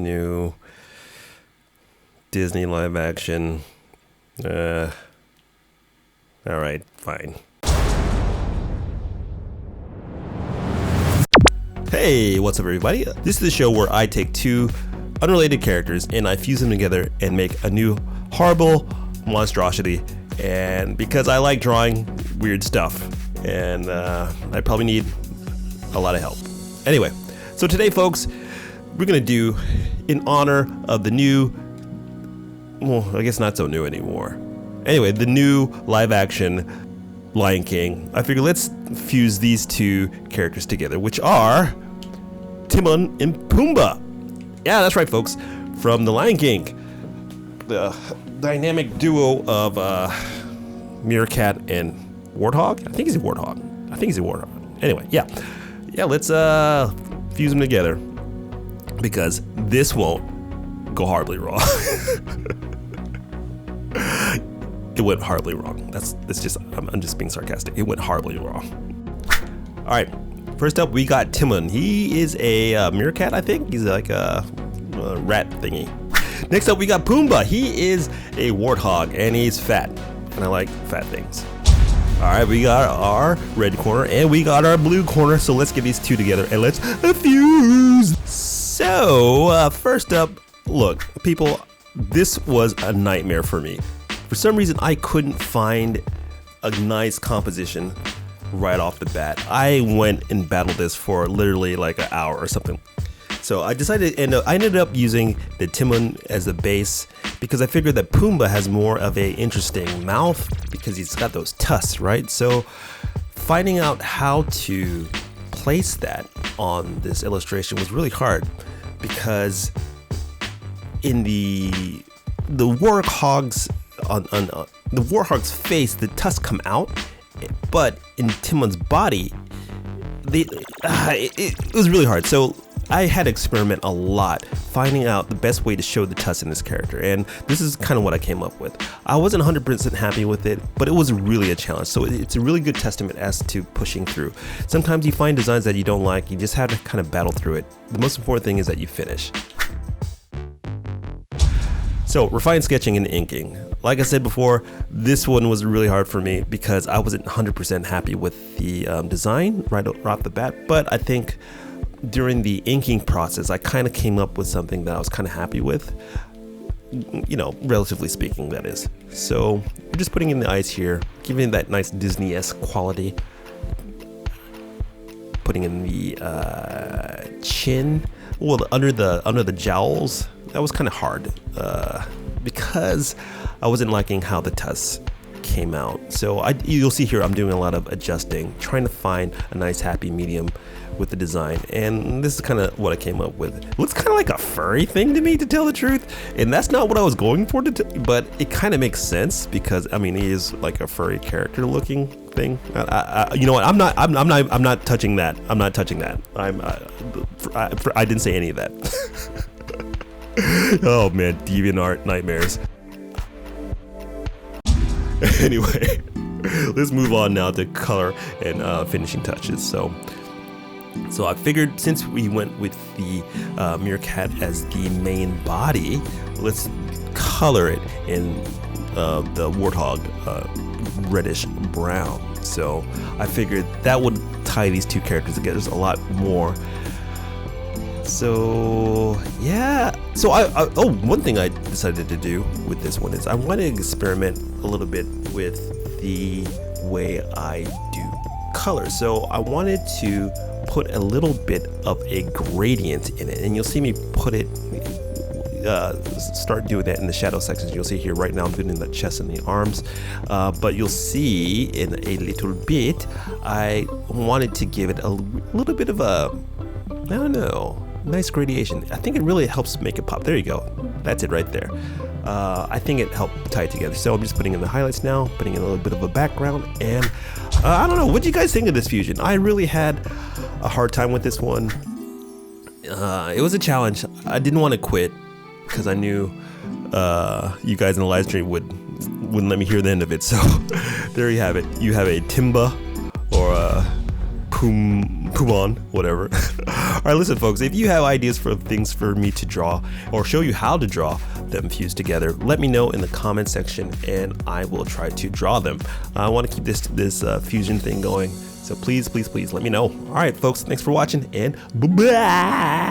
New Disney live action. All right, fine. Hey, what's up everybody? This is the show where I take two unrelated characters and I fuse them together and make a new horrible monstrosity. And because I like drawing weird stuff, and I probably need a lot of help. Anyway, so today folks, we're gonna do in honor of the new, well, I guess not so new anymore. Anyway, the new live action Lion King. I figured let's fuse these two characters together, which are Timon and Pumbaa. Yeah, that's right folks, from the Lion King. The dynamic duo of meerkat and warthog. I think he's a warthog. Anyway, yeah, let's fuse them together because this won't go horribly wrong. It went horribly wrong. I'm just being sarcastic. It went horribly wrong. All right, first up we got Timon. He is a meerkat, I think. He's like a rat thingy. Next up we got Pumbaa. He is a warthog and he's fat, and I like fat things. All right, we got our red corner and we got our blue corner. So let's get these two together and let's fuse. So first up, look, people, this was a nightmare for me. For some reason, I couldn't find a nice composition right off the bat. I went and battled this for literally like an hour or something. So I decided, and I ended up using the Timon as the base because I figured that Pumbaa has more of a interesting mouth because he's got those tusks, right? So finding out how to place that on this illustration was really hard because in the warthog's the warthog's face, the tusks come out, but in Timon's body, it was really hard. So I had to experiment a lot finding out the best way to show the tusks in this character, and this is kind of what I came up with. I wasn't 100% happy with it, but it was really a challenge. So it's a really good testament as to pushing through. Sometimes you find designs that you don't like, you just have to kind of battle through it. The most important thing is that you finish. So refined sketching and inking. Like I said before, this one was really hard for me because I wasn't 100% happy with the design right off the bat, but I think during the inking process, I kind of came up with something that I was kind of happy with, you know, relatively speaking, that is. So we're just putting in the eyes here, giving it that nice Disney-esque quality. Putting in the chin, well, under the jowls. That was kind of hard because I wasn't liking how the tusks came out. So you'll see here I'm doing a lot of adjusting, trying to find a nice happy medium with the design, and this is kind of what I came up with. It looks kind of like a furry thing to me, to tell the truth, and that's not what I was going for, but it kind of makes sense because I mean he is like a furry character looking thing. You know what? I'm not touching that. I'm not touching that. I didn't say any of that. Oh man, DeviantArt nightmares. Anyway, let's move on now to color and finishing touches. So I figured since we went with the meerkat as the main body, let's color it in the warthog reddish brown. So I figured that would tie these two characters together a lot more. So yeah, so one thing I decided to do with this one is I wanted to experiment a little bit with the way I do color. So I wanted to put a little bit of a gradient in it, and you'll see me put it start doing that in the shadow sections. You'll see here right now I'm doing the chest and the arms, but you'll see in a little bit I wanted to give it a little bit of a, I don't know, nice gradation. I think it really helps make it pop. There you go. That's it right there. I think it helped tie it together. So I'm just putting in the highlights now, putting in a little bit of a background, and I don't know, what do you guys think of this fusion? I really had a hard time with this one. It was a challenge. I didn't want to quit because I knew you guys in the live stream wouldn't let me hear the end of it. So there you have it. You have a Pumbaa or a Kumon, whatever. All right, listen, folks, if you have ideas for things for me to draw or show you how to draw them fused together, let me know in the comment section and I will try to draw them. I want to keep this fusion thing going. So please, please, please let me know. All right, folks, thanks for watching and bye-bye.